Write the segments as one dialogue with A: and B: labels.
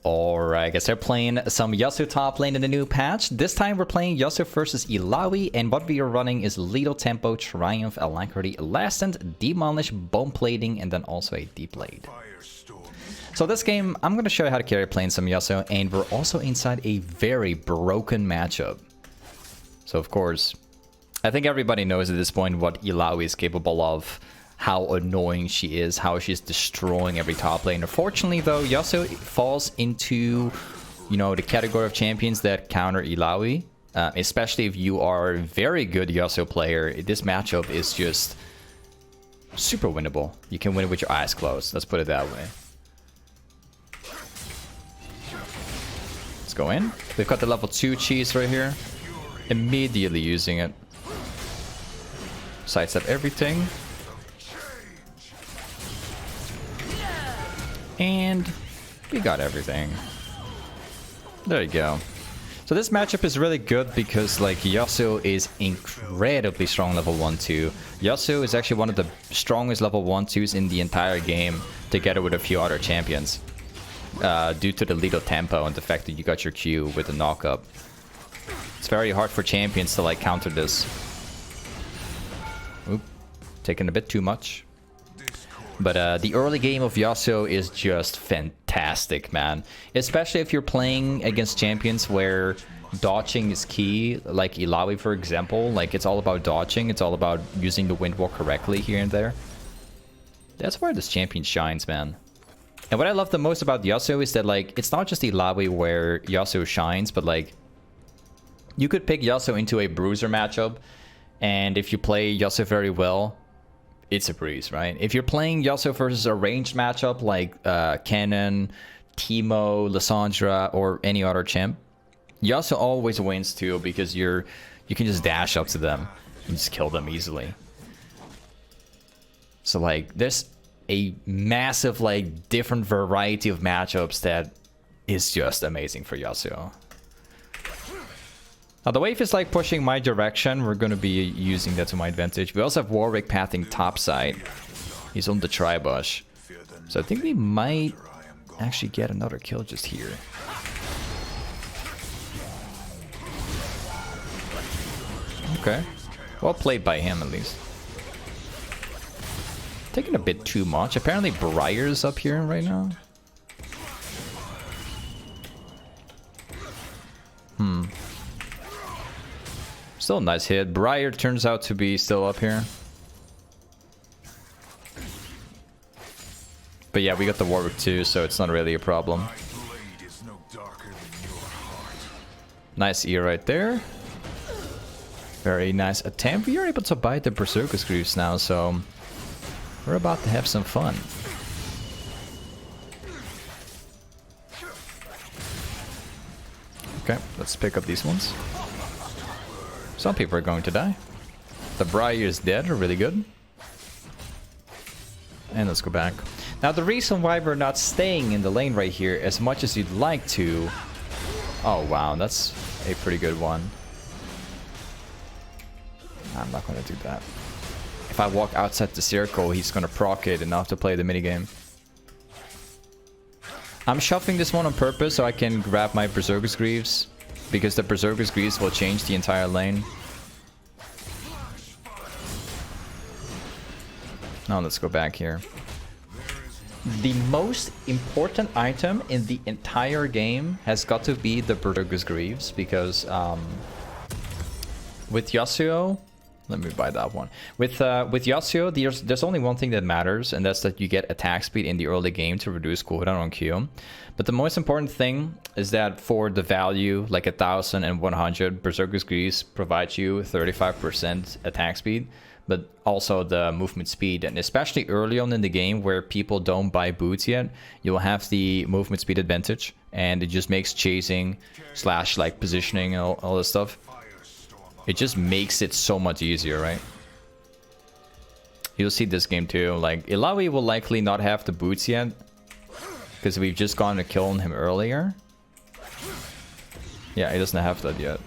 A: Alright, guys, they're playing some Yasuo top lane in the new patch. This time we're playing Yasuo versus Illaoi, and what we are running is Little Tempo, Triumph, Alacrity, Lastant, Demolish, Bone Plating, and then also a Deep Blade. So this game, I'm going to show you how to carry playing some Yasuo, and we're also inside a very broken matchup. So of course, I think everybody knows at this point what Illaoi is capable of. How annoying she is, how she's destroying every top lane. Unfortunately though, Yasuo falls into, you know, the category of champions that counter Illaoi. Especially if you are a very good Yasuo player, this matchup is just super winnable. You can win it with your eyes closed, let's put it that way. Let's go in. We've got the level 2 cheese right here. Immediately using it. Sidestep everything. And we got everything. There you go. So this matchup is really good because like Yasuo is incredibly strong level 1-2. Yasuo is actually one of the strongest level 1-2s in the entire game, together with a few other champions. Due to the little tempo and the fact that you got your Q with the knock-up. It's very hard for champions to like counter this. Oop, taking a bit too much. But the early game of Yasuo is just fantastic, man. Especially if you're playing against champions where dodging is key, like Illaoi, for example. Like, it's all about dodging. It's all about using the Windwalk correctly here and there. That's where this champion shines, man. And what I love the most about Yasuo is that, like, it's not just Illaoi where Yasuo shines, but, like, you could pick Yasuo into a bruiser matchup, and if you play Yasuo very well, it's a breeze, right? If you're playing Yasuo versus a ranged matchup like Kennen, Teemo, Lissandra, or any other champ, Yasuo always wins too because you can just dash up to them and just kill them easily. So like there's a massive like different variety of matchups that is just amazing for Yasuo. Now the wave is like pushing my direction. We're going to be using that to my advantage. We also have Warwick pathing topside. He's on the Tribush. So I think we might actually get another kill just here. Okay. Well played by him at least. Taking a bit too much. Apparently Briar's up here right now. Still a nice hit. Briar turns out to be still up here. But yeah, we got the Warwick too, so it's not really a problem. Nice E right there. Very nice attempt. We are able to bite the Berserker's Greaves now, so we're about to have some fun. Okay, let's pick up these ones. Some people are going to die. The Briar is dead, really good. And let's go back. Now the reason why we're not staying in the lane right here as much as you'd like to... Oh wow, that's a pretty good one. I'm not going to do that. If I walk outside the circle, he's going to proc it enough to play the minigame. I'm shuffling this one on purpose so I can grab my Berserker's Greaves. Because the Berserker's Greaves will change the entire lane. Now let's go back here. The most important item in the entire game has got to be the Berserker's Greaves. Because with Yasuo... Let me buy that one. With Yasuo, there's only one thing that matters, and that's that you get attack speed in the early game to reduce cooldown on Q. But the most important thing is that for the value, like 1000 and 100, Berserker's Greaves provides you 35% attack speed, but also the movement speed. And especially early on in the game where people don't buy boots yet, you'll have the movement speed advantage, and it just makes chasing / like positioning and all this stuff. It just makes it so much easier, right? You'll see this game too. Like, Illaoi will likely not have the boots yet, because we've just gone to kill him earlier. Yeah, he doesn't have that yet.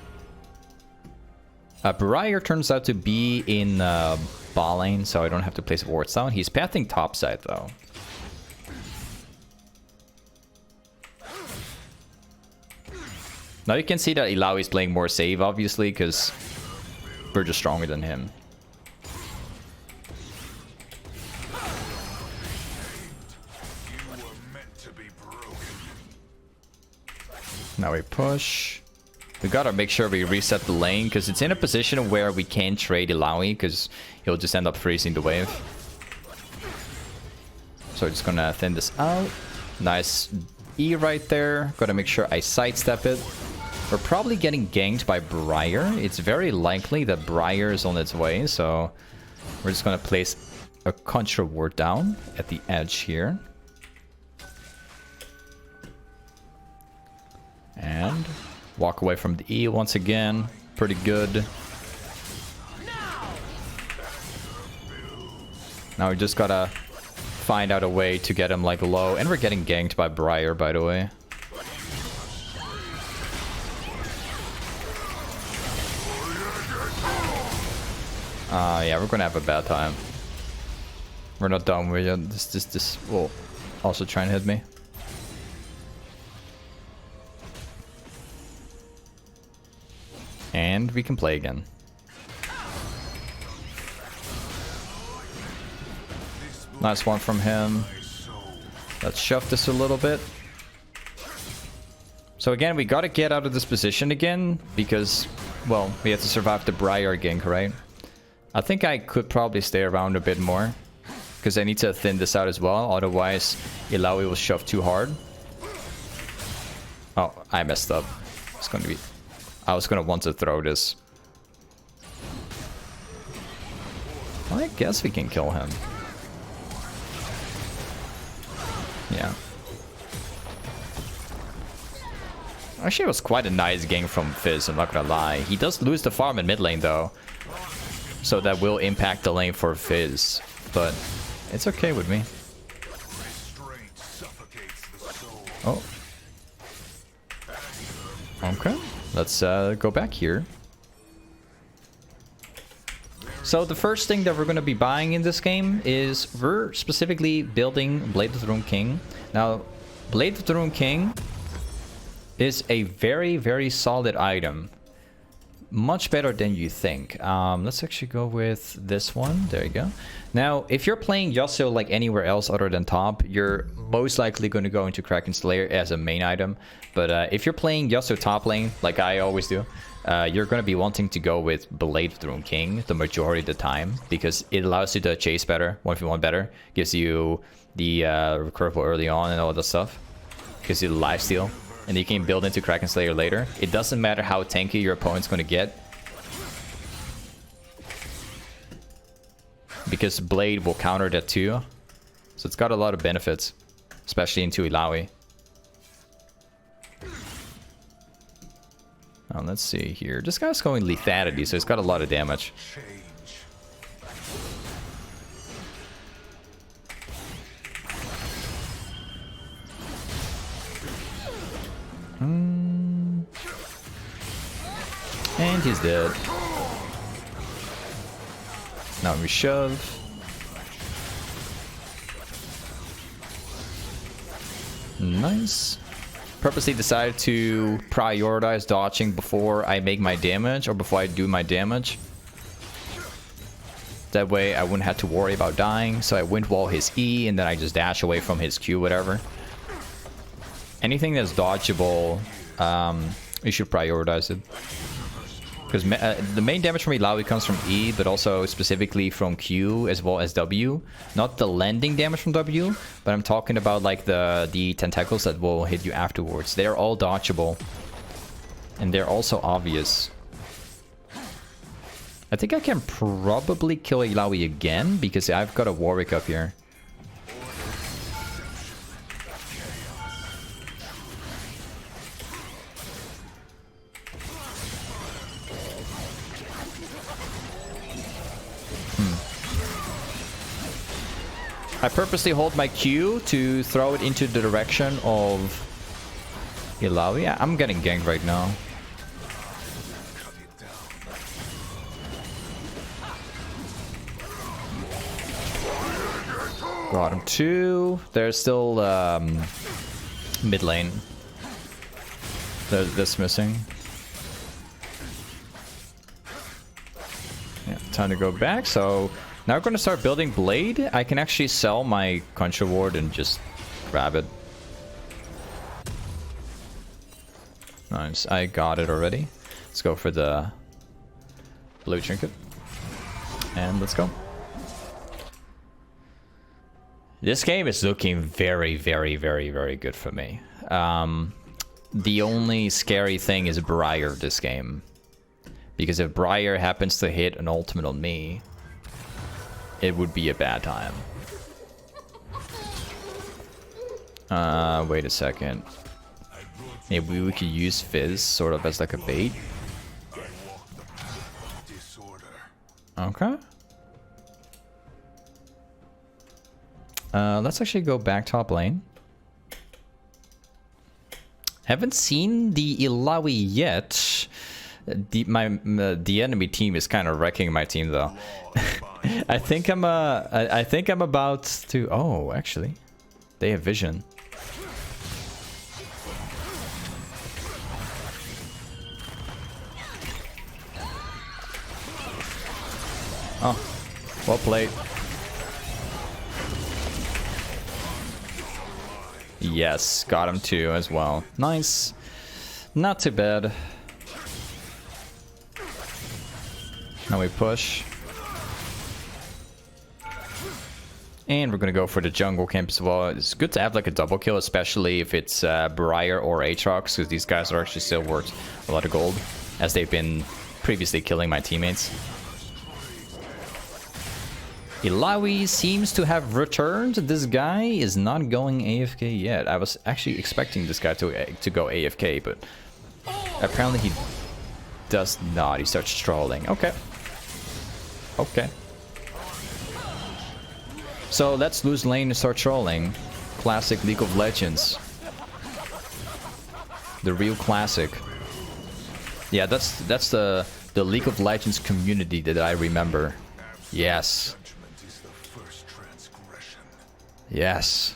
A: Briar turns out to be in bot lane, so I don't have to place wards down. He's pathing topside though. Now you can see that Illaoi is playing more safe, obviously, because we're just stronger than him. Now we push. We gotta make sure we reset the lane, because it's in a position where we can't trade Illaoi, because he'll just end up freezing the wave. So we're just gonna thin this out. Nice E right there. Gotta make sure I sidestep it. We're probably getting ganked by Briar. It's very likely that Briar is on its way, so we're just gonna place a Contra Ward down at the edge here. And walk away from the E once again. Pretty good. Now we just gotta find out a way to get him like low. And we're getting ganked by Briar, by the way. Yeah, we're gonna have a bad time. We're not done with it. This will also try and hit me. And we can play again. Nice one from him. Let's shove this a little bit. So again, we gotta get out of this position again, because, well, we have to survive the Briar gank, right? I think I could probably stay around a bit more, because I need to thin this out as well, otherwise Illaoi will shove too hard. Oh, I messed up. It's gonna be... I was gonna want to throw this. Well, I guess we can kill him. Yeah. Actually, it was quite a nice gank from Fizz, I'm not gonna lie. He does lose the farm in mid lane though, so that will impact the lane for Fizz, but it's okay with me. Oh. Okay. Let's go back here. So the first thing that we're going to be buying in this game is we're specifically building Blade of the Ruined King. Now, Blade of the Ruined King is a very, very solid item. Much better than you think. Let's actually go with this one. There you go. Now, if you're playing Yasuo like anywhere else other than top, you're most likely going to go into Kraken Slayer as a main item. But if you're playing Yasuo top lane, like I always do, you're going to be wanting to go with Blade of the Ruined King the majority of the time, because it allows you to chase better, 1v1 better, gives you the recurable early on and all that stuff, gives you the lifesteal, and you can build into Kraken Slayer later. It doesn't matter how tanky your opponent's going to get, because Blade will counter that too. So it's got a lot of benefits, especially into Illaoi. Now let's see here. This guy's going lethality, so it's got a lot of damage. And he's dead. Now we shove. Nice. Purposely decided to prioritize dodging before I make my damage, or before I do my damage. That way I wouldn't have to worry about dying. So I wind wall his E, and then I just dash away from his Q, whatever. Anything that's dodgeable, you should prioritize it. Because the main damage from Illaoi comes from E, but also specifically from Q as well as W. Not the landing damage from W, but I'm talking about like the tentacles that will hit you afterwards. They're all dodgeable. And they're also obvious. I think I can probably kill Illaoi again, because I've got a Warwick up here. I purposely hold my Q to throw it into the direction of Illaoi. Yeah, I'm getting ganked right now. Got him too. There's still mid lane. That's missing. Yeah, time to go back. So now we're going to start building Blade. I can actually sell my Contra Ward and just grab it. Nice. I got it already. Let's go for the blue trinket. And let's go. This game is looking very, very, very, very good for me. The only scary thing is Briar this game. Because if Briar happens to hit an ultimate on me, it would be a bad time. Wait a second. Maybe we could use Fizz sort of as like a bait. Okay. Let's actually go back top lane. Haven't seen the Illaoi yet. The enemy team is kind of wrecking my team though. I think I'm about to. Oh, actually, they have vision. Oh, well played. Yes, got him too as well. Nice. Not too bad. Now we push. And we're gonna go for the jungle camp as well. It's good to have like a double kill, especially if it's Briar or Aatrox, because these guys are actually still worth a lot of gold, as they've been previously killing my teammates. Illaoi seems to have returned. This guy is not going AFK yet. I was actually expecting this guy to go AFK, but apparently he does not. He starts trolling. Okay. Okay. So let's lose lane and start trolling. Classic League of Legends. The real classic. Yeah, that's the League of Legends community that I remember. Yes. Yes.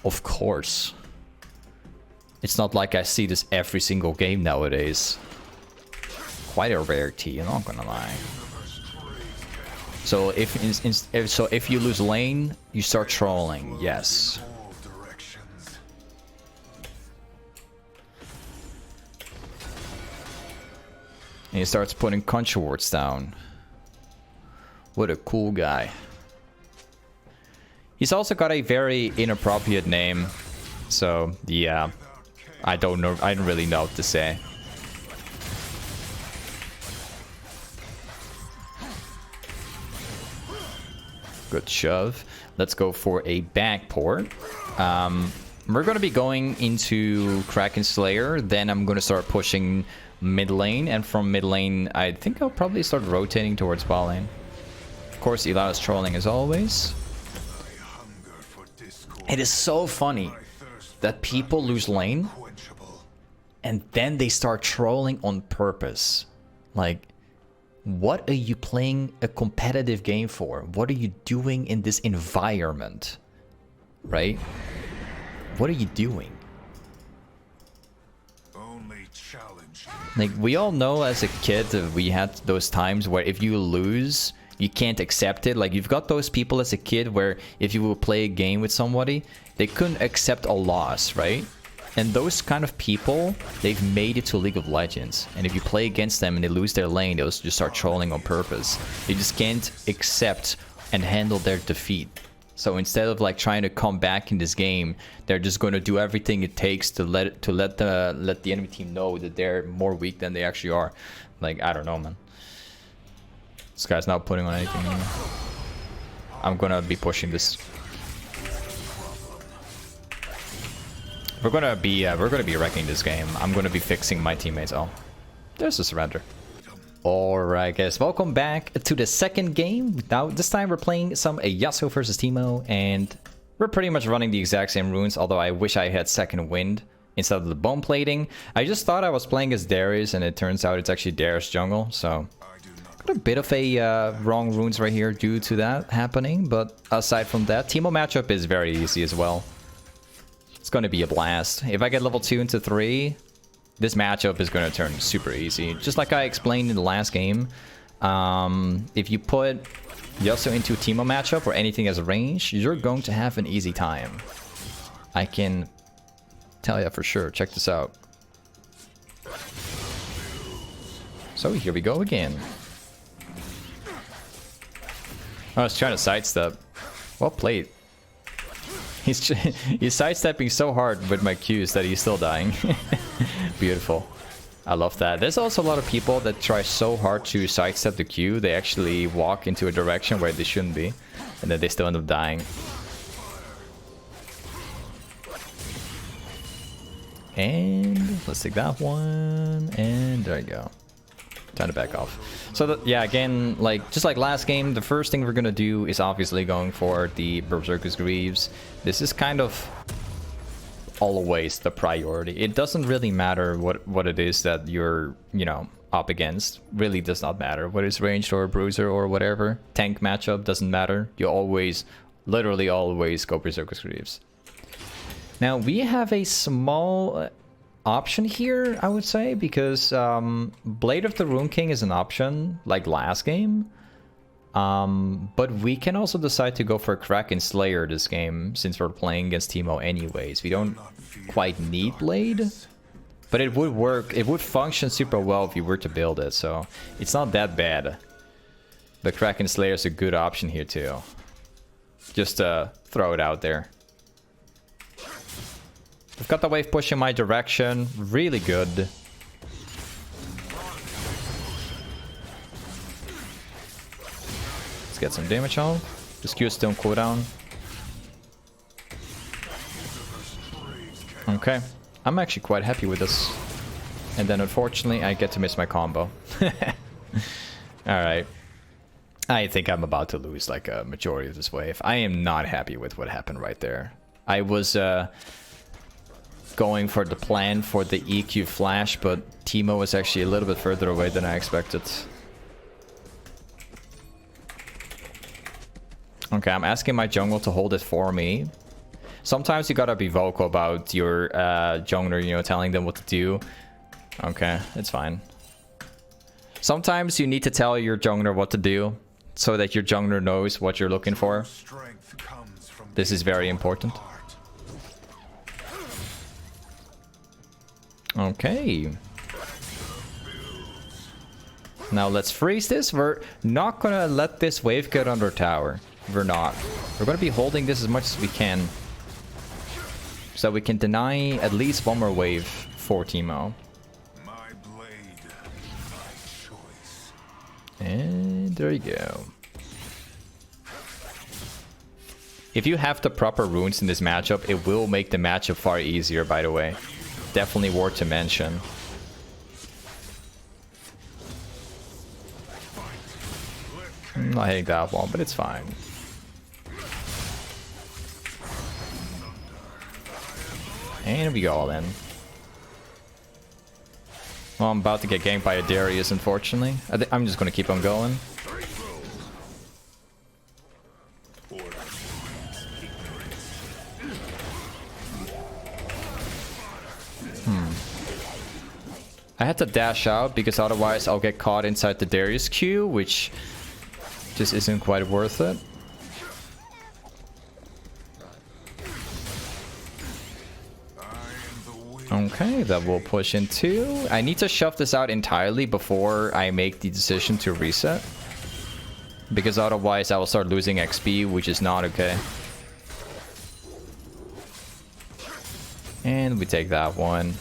A: Of course. It's not like I see this every single game nowadays. Quite a rarity, I'm not gonna lie. So if you lose lane, you start trolling. Yes. And he starts putting Contra Wards down. What a cool guy. He's also got a very inappropriate name. So, yeah. I don't know. I don't really know what to say. Good shove. Let's go for a back port. We're going to be going into Kraken Slayer. Then I'm going to start pushing mid lane. And from mid lane, I think I'll probably start rotating towards bot lane. Of course, Eli is trolling as always. It is so funny that people lose lane and then they start trolling on purpose. Like, what are you playing a competitive game for? What are you doing in this environment? Right? What are you doing? Like, we all know as a kid that we had those times where if you lose, you can't accept it. Like, you've got those people as a kid where if you will play a game with somebody, they couldn't accept a loss, right? And those kind of people, they've made it to League of Legends. And if you play against them and they lose their lane, they'll just start trolling on purpose. They just can't accept and handle their defeat. So instead of like trying to come back in this game, they're just going to do everything it takes to let the enemy team know that they're more weak than they actually are. Like, I don't know, man. This guy's not putting on anything. I'm gonna be pushing this. We're gonna be wrecking this game. I'm gonna be fixing my teammates. Oh, there's a surrender. Alright guys, welcome back to the second game. Now this time we're playing some Yasuo versus Teemo, and we're pretty much running the exact same runes, although I wish I had second wind instead of the bone plating. I just thought I was playing as Darius, and it turns out it's actually Darius jungle, so got a bit of a wrong runes right here due to that happening, but aside from that, Teemo matchup is very easy as well. It's going to be a blast. If I get level 2 into 3, this matchup is going to turn super easy. Just like I explained in the last game, if you put Yasuo into a Teemo matchup or anything as a range, you're going to have an easy time. I can tell you for sure. Check this out. So here we go again. I was trying to sidestep. Well played. He's sidestepping so hard with my Qs that he's still dying. Beautiful. I love that. There's also a lot of people that try so hard to sidestep the Q, they actually walk into a direction where they shouldn't be, and then they still end up dying. And let's take that one, and there you go. Time to back off. So yeah, again, like just like last game, the first thing we're gonna do is obviously going for the Berserker's Greaves. This is kind of always the priority. It doesn't really matter what it is that you're, you know, up against. Really does not matter. Whether it's ranged or bruiser or whatever. Tank matchup doesn't matter. You always, literally always go Berserker's Greaves. Now we have a small option here, I would say, because Blade of the Rune King is an option like last game. But we can also decide to go for Kraken Slayer this game, since we're playing against Teemo anyways. We don't quite need Blade, but it would work. It would function super well if you were to build it, so it's not that bad. But Kraken Slayer is a good option here too. Just throw it out there. I've got the wave pushing my direction. Really good. Let's get some damage on. This Q is still on cooldown. Okay. I'm actually quite happy with this. And then unfortunately I get to miss my combo. Alright. I think I'm about to lose like a majority of this wave. I am not happy with what happened right there. I was going for the plan for the EQ flash, but Teemo was actually a little bit further away than I expected. Okay, I'm asking my jungle to hold it for me. Sometimes you gotta be vocal about your jungler, you know, telling them what to do. Okay, it's fine. Sometimes you need to tell your jungler what to do so that your jungler knows what you're looking for. This is very important. Okay. Now let's freeze this. We're not gonna let this wave get under tower. We're not. We're gonna be holding this as much as we can, so we can deny at least one more wave for Teemo. And there you go. If you have the proper runes in this matchup, it will make the matchup far easier, by the way. Definitely worth to mention. I'm not hitting that one, but it's fine. And we go then. Well, I'm about to get ganked by a Darius, unfortunately. I'm just gonna keep on going. I had to dash out because otherwise I'll get caught inside the Darius Q, which just isn't quite worth it. Okay, that will push into. I need to shove this out entirely before I make the decision to reset, because otherwise I will start losing XP, which is not okay. And we take that one.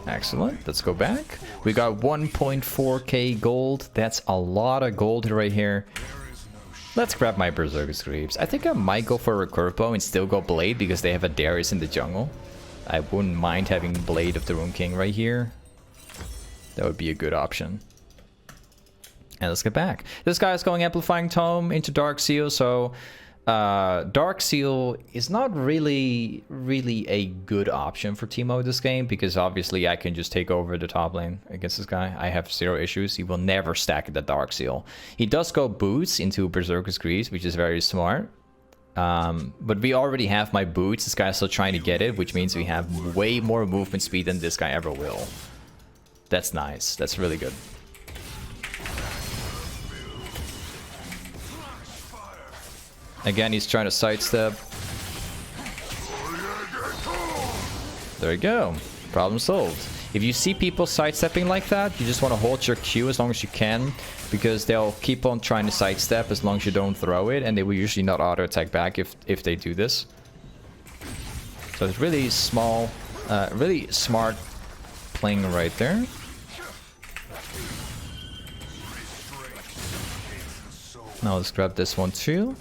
A: Excellent. Let's go back. We got 1.4k gold. That's a lot of gold right here. Let's grab my Berserker's Greaves. I think I might go for a Recurve Bow and still go Blade because they have a Darius in the jungle. I wouldn't mind having Blade of the Rune King right here. That would be a good option. And let's get back. This guy is going Amplifying Tome into Dark Seal, so Dark Seal is not really a good option for Teemo this game, because obviously I can just take over the top lane against this guy. I have zero issues. He will never stack the Dark Seal. He does go boots into Berserker's Greaves, which is very smart. But we already have my boots. This guy's still trying to get it, which means we have way more movement speed than this guy ever will. That's nice. That's really good. Again, he's trying to sidestep. There you go. Problem solved. If you see people sidestepping like that, you just want to hold your Q as long as you can, because they'll keep on trying to sidestep as long as you don't throw it, and they will usually not auto attack back if they do this. So it's really small, really smart playing right there. Now let's grab this one too.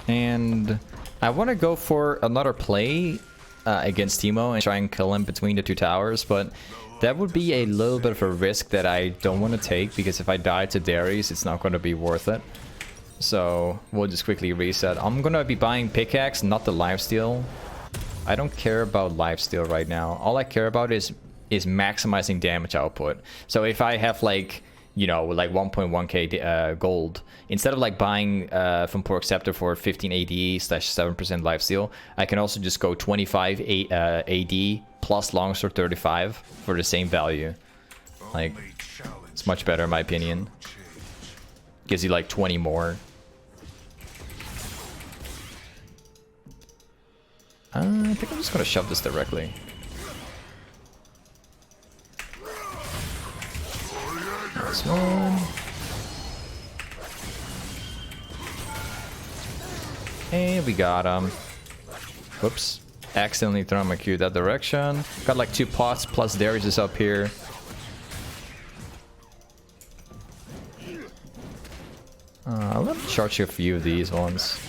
A: And I want to go for another play against Teemo and try and kill him between the two towers, but that would be a little bit of a risk that I don't want to take, because if I die to Darius, it's not going to be worth it. So we'll just quickly reset. I'm going to be buying pickaxe, not the lifesteal. I don't care about lifesteal right now. All I care about is maximizing damage output. So if I have like, you know, like 1.1k gold, instead of like buying from Pork Scepter for 15 AD slash 7% lifesteal, I can also just go 25 AD plus longsword 35 for the same value. Like, it's much better in my opinion. Gives you like 20 more. I think I'm just gonna shove this directly. Nice one. And we got him. Whoops. Accidentally thrown my Q that direction. Got like 2 pots plus Darius is up here. Let me charge you a few of these ones.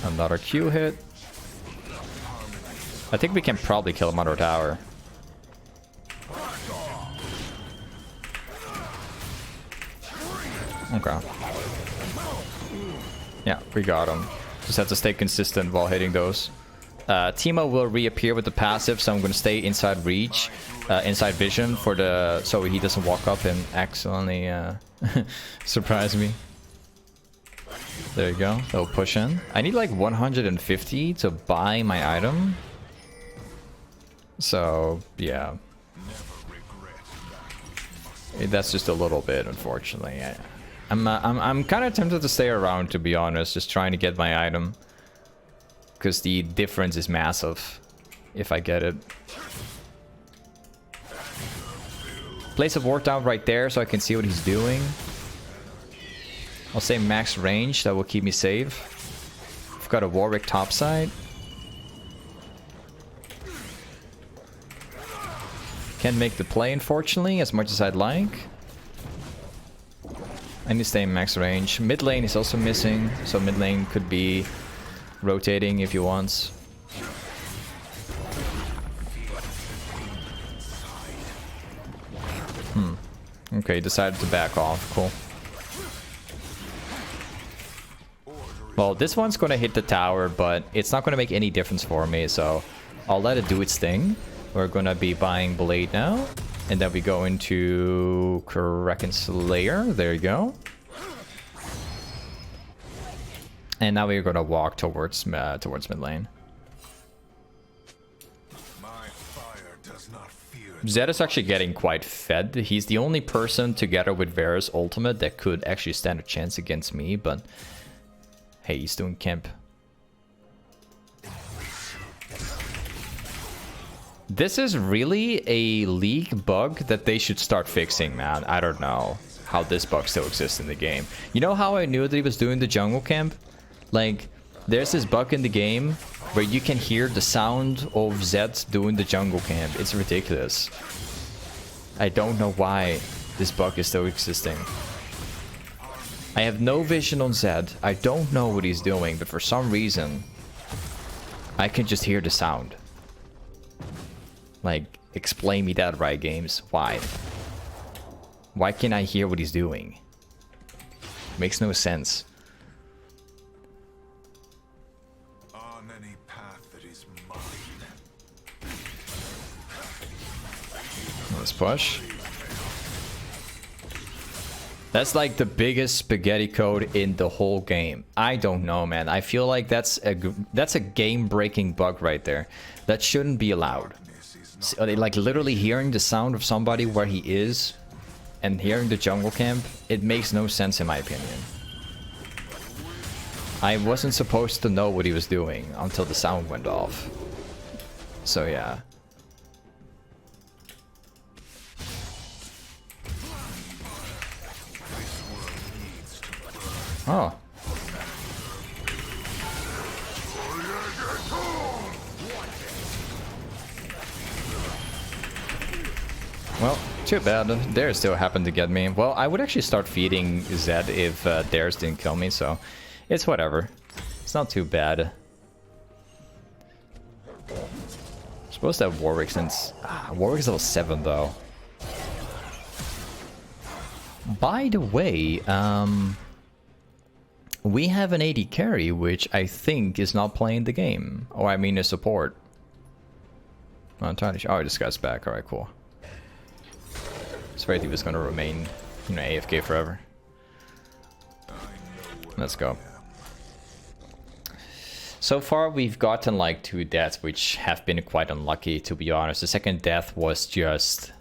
A: Another Q hit. I think we can probably kill him under tower. Okay. Yeah, we got him. Just have to stay consistent while hitting those. Teemo will reappear with the passive, so I'm going to stay inside reach, inside vision for the, so he doesn't walk up and accidentally surprise me. There you go. They'll push in. I need like 150 to buy my item. So yeah, that's just a little bit, unfortunately. I'm kind of tempted to stay around, to be honest, just trying to get my item, because the difference is massive if I get it. Place a ward down right there so I can see what he's doing. I'll say max range, that will keep me safe. I've got a Warwick topside. Can't make the play, unfortunately, as much as I'd like. I need to stay in max range. Mid lane is also missing, so mid lane could be rotating if he wants. Okay, decided to back off. Cool. Well, this one's gonna hit the tower, but it's not gonna make any difference for me, so I'll let it do its thing. We're gonna be buying Blade now, and then we go into Kraken Slayer. There you go. And now we're gonna walk towards mid lane. Zed is actually getting quite fed. He's the only person together with Vera's ultimate that could actually stand a chance against me, but hey, he's doing camp. This is really a league bug that they should start fixing, man. I don't know how this bug still exists in the game. You know how I knew that he was doing the jungle camp? Like, there's this bug in the game where you can hear the sound of Zed doing the jungle camp. It's ridiculous. I don't know why this bug is still existing. I have no vision on Zed. I don't know what he's doing, but for some reason, I can just hear the sound. Like, explain me that, right, games? Why? Why can't I hear what he's doing? Makes no sense. Let's push. That's like the biggest spaghetti code in the whole game. I don't know, man. I feel like that's a game-breaking bug right there. That shouldn't be allowed. So, like literally hearing the sound of somebody where he is and hearing the jungle camp, it makes no sense in my opinion. I wasn't supposed to know what he was doing until the sound went off. So yeah. Oh. Well, too bad. Dare still happened to get me. Well, I would actually start feeding Zed if Dares didn't kill me, so it's whatever. It's not too bad. I'm supposed to have Warwick since... Warwick's level 7 though. By the way, we have an AD carry, which I think is not playing the game. Or I mean a support. I'm entirely sure. Oh, this guy's back. Alright, cool. I was afraid he was going to remain, you know, AFK forever. Let's go. So far, we've gotten like 2 deaths, which have been quite unlucky, to be honest. The second death was just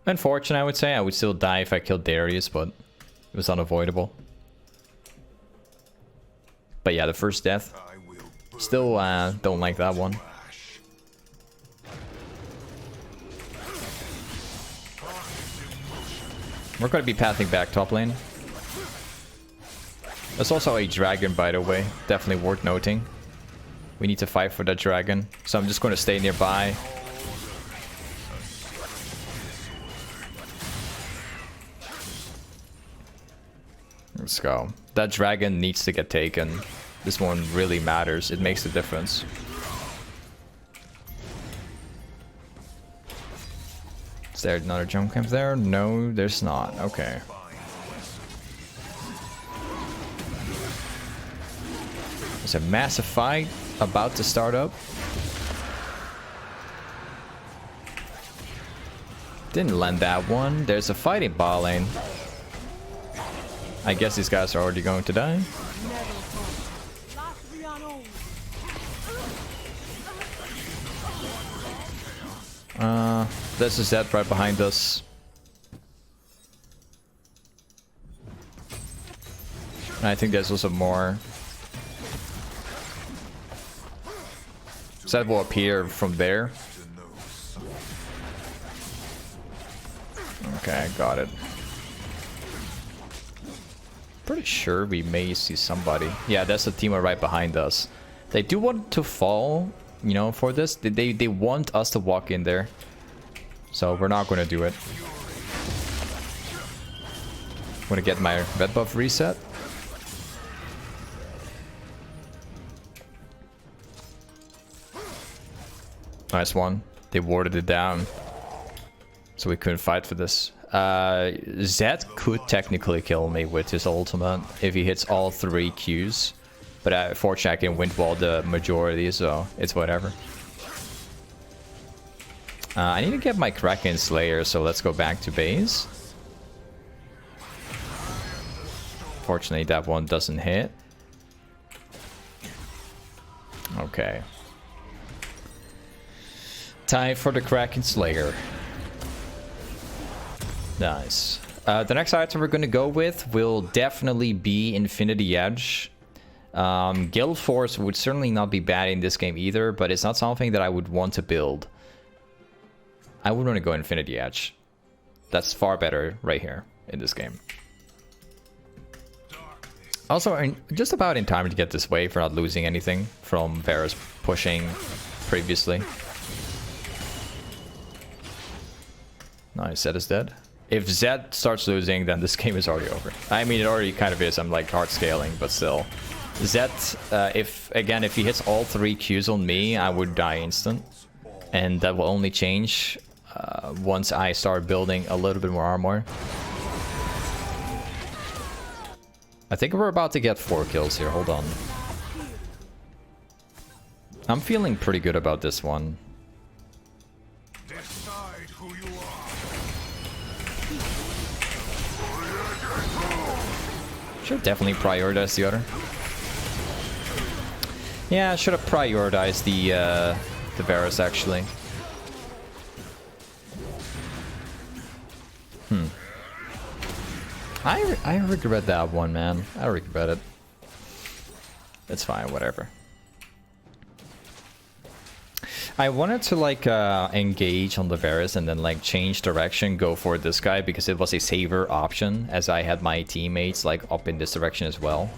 A: unfortunate, I would say. I would still die if I killed Darius, but it was unavoidable. But yeah, the first death, still don't like that one. We're going to be pathing back top lane. There's also a dragon, by the way. Definitely worth noting. We need to fight for that dragon. So I'm just going to stay nearby. Let's go. That dragon needs to get taken. This one really matters. It makes a difference. Is there another jump camp there? No, there's not. Okay. There's a massive fight about to start up. Didn't land that one. There's a fight in bot lane. I guess these guys are already going to die. There's a Zed right behind us. And I think there's also more. Zed will appear from there. Okay, got it. Pretty sure we may see somebody. Yeah, that's the team right behind us. They do want to fall, you know, for this. They want us to walk in there. So we're not going to do it. I'm going to get my red buff reset. Nice one. They warded it down. So we couldn't fight for this. Zed could technically kill me with his ultimate if he hits all 3 Qs. But fortunately I can wind wall the majority, so it's whatever. I need to get my Kraken Slayer, so let's go back to base. Fortunately that one doesn't hit. Okay. Time for the Kraken Slayer. Nice. The next item we're going to go with will definitely be Infinity Edge. Guild Force would certainly not be bad in this game either, but it's not something that I would want to build. I would want to go Infinity Edge. That's far better right here in this game. Also, just about in time to get this wave for not losing anything from Varus pushing previously. Nice, Zed is dead. If Zed starts losing, then this game is already over. I mean, it already kind of is. I'm like hard scaling, but still. Zed, if he hits all 3 Qs on me, I would die instant. And that will only change once I start building a little bit more armor. I think we're about to get 4 kills here. Hold on. I'm feeling pretty good about this one. Should definitely prioritize the other. Yeah, I should have prioritized the Varus actually. I regret that one, man. I regret it. It's fine, whatever. I wanted to like engage on the Varus and then like change direction, go for this guy because it was a saver option as I had my teammates like up in this direction as well.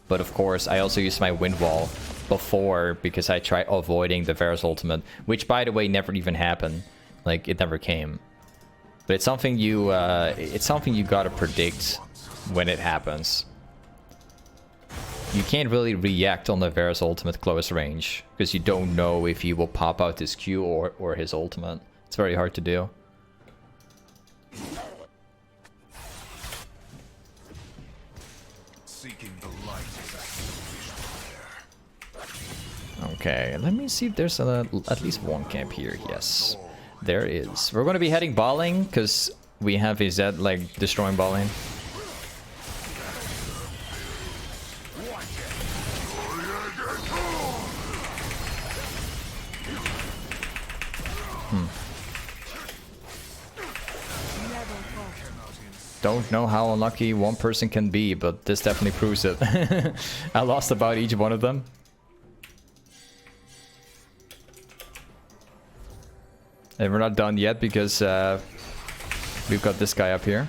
A: But of course I also used my wind wall before because I tried avoiding the Varus ultimate, which by the way never even happened. Like it never came. But it's something you gotta predict when it happens. You can't really react on the Varus ultimate close range because you don't know if he will pop out his Q or his ultimate. It's very hard to do.
B: Seeking the light is a foolish prayer.
A: Okay, let me see if there's at least one camp here. Yes, there is. We're going to be heading bot lane because we have a Zed like destroying bot lane. Don't know how unlucky one person can be, but this definitely proves it. I lost about each one of them. And we're not done yet because we've got this guy up here.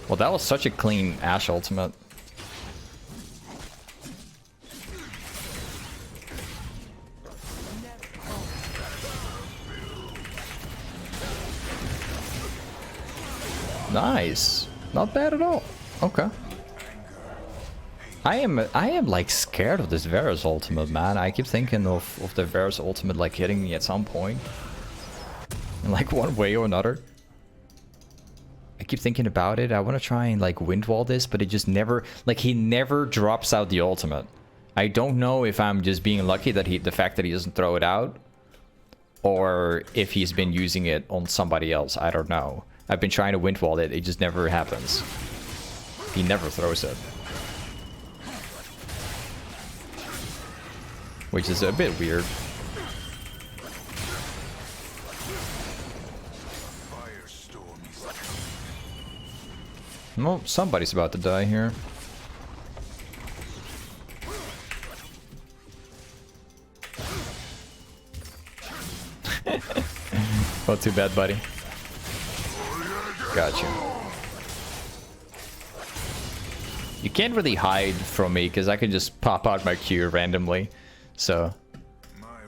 A: Well, that was such a clean Ashe ultimate. Nice. Not bad at all. Okay. I am like scared of this Varus ultimate, man. I keep thinking of the Varus ultimate like hitting me at some point. In like one way or another. I keep thinking about it. I want to try and like wind wall this, but it just never, like he never drops out the ultimate. I don't know if I'm just being lucky that the fact that he doesn't throw it out, or if he's been using it on somebody else. I don't know. I've been trying to wind wall it, it just never happens. He never throws it. Which is a bit weird. Well, somebody's about to die here. Well, too bad, buddy. Gotcha. You can't really hide from me because I can just pop out my Q randomly. So,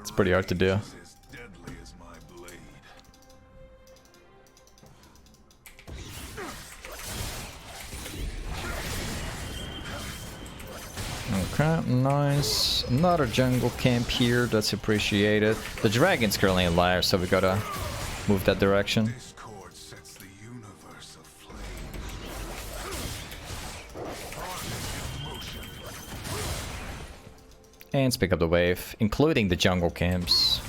A: it's pretty hard to do. Okay, nice. Another jungle camp here, that's appreciated. The dragon's currently in live, so we gotta move that direction. And let's pick up the wave, including the jungle camps.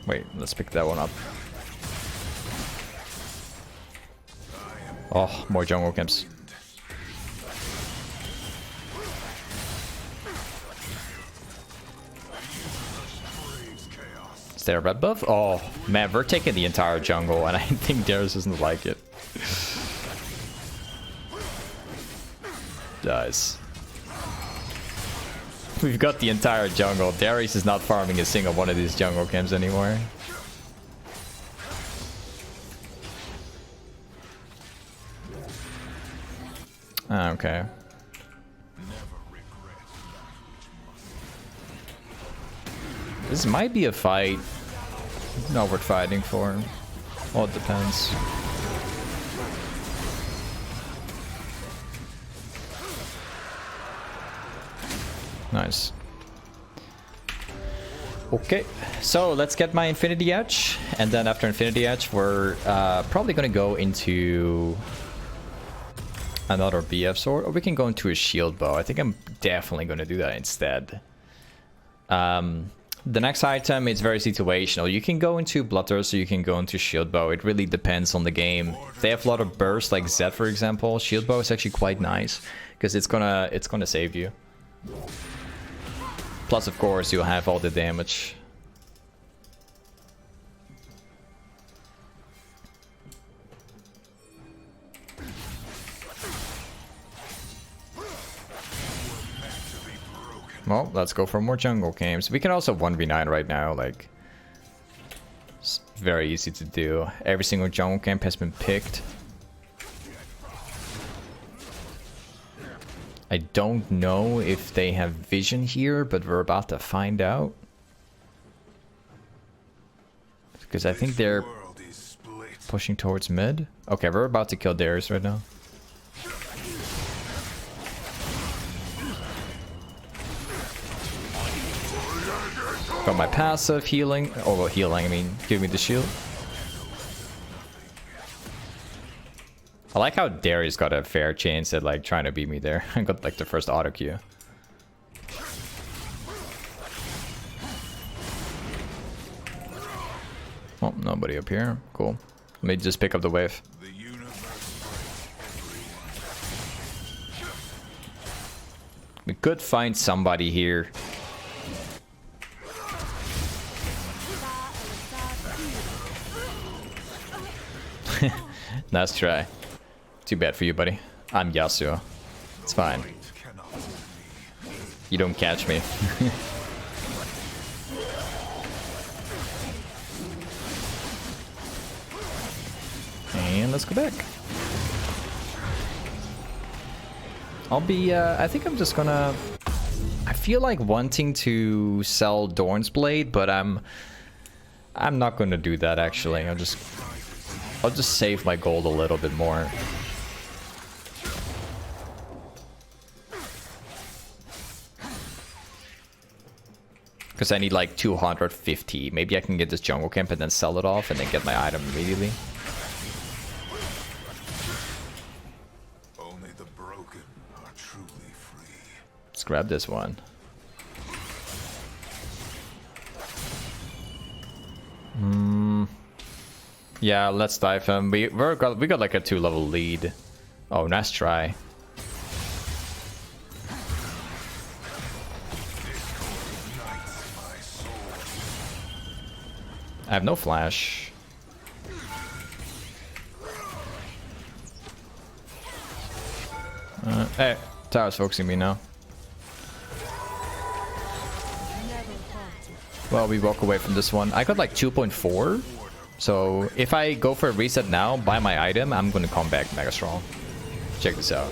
A: Wait, let's pick that one up. Oh, more jungle camps. Is there a red buff? Oh, man, we're taking the entire jungle, and I think Darius doesn't like it. Nice. We've got the entire jungle. Darius is not farming a single one of these jungle camps anymore. Okay. This might be a fight. Not worth fighting for. Well, it depends. Nice. Okay, so let's get my Infinity Edge, and then after Infinity Edge, we're probably gonna go into another BF sword, or we can go into a shield bow. I think I'm definitely gonna do that instead. The next item is very situational. You can go into Bloodthirst or you can go into Shieldbow. It really depends on the game. If they have a lot of bursts like Zed, for example, Shieldbow is actually quite nice because it's gonna save you. Plus, of course, you'll have all the damage. Well, let's go for more jungle games. We can also 1v9 right now, like... It's very easy to do. Every single jungle camp has been picked. I don't know if they have vision here, but we're about to find out. Because I think they're pushing towards mid. Okay, we're about to kill Darius right now. Got my passive healing. Oh, well, healing, I mean, give me the shield. I like how Darius got a fair chance at like trying to beat me there. I got like the first auto Q. Oh, nobody up here. Cool. Let me just pick up the wave. We could find somebody here. Nice try. Too bad for you, buddy. I'm Yasuo. It's fine. You don't catch me. And let's go back. I'll be, I think I'm just gonna... I feel like wanting to sell Dorn's Blade, but I'm not gonna do that actually. I'll just save my gold a little bit more. Because I need like 250. Maybe I can get this jungle camp and then sell it off and then get my item immediately.
B: Only the broken are truly free.
A: Let's grab this one. Yeah, let's dive him. We got like a 2-level lead. Oh, nice try. I have no flash. Hey, tower's focusing me now. Well, we walk away from this one. I got like 2.4. So if I go for a reset now, buy my item, I'm gonna come back mega strong. Check this out.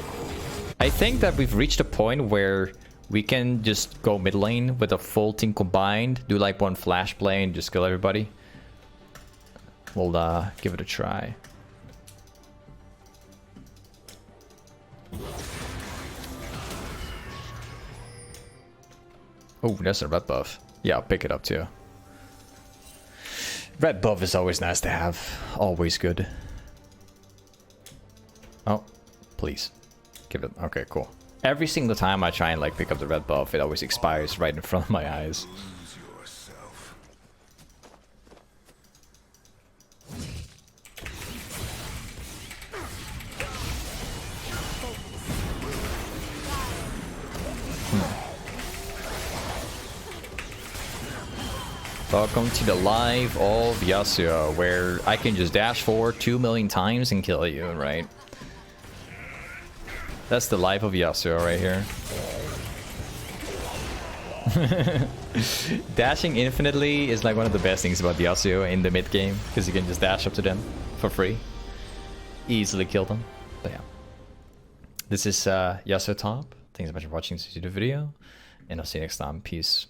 A: I think that we've reached a point where we can just go mid lane with a full team combined, do like one flash play and just kill everybody. We'll give it a try. Oh, that's a red buff. Yeah, I'll pick it up too. Red buff is always nice to have. Always good. Oh, please. Give it. Okay, cool. Every single time I try and like pick up the red buff, it always expires right in front of my eyes. Welcome to the life of Yasuo, where I can just dash forward 2 million times and kill you, right? That's the life of Yasuo right here. Dashing infinitely is like one of the best things about Yasuo in the mid game, because you can just dash up to them for free. Easily kill them. But yeah. This is Yasuo Top. Thanks so much for watching this video, and I'll see you next time. Peace.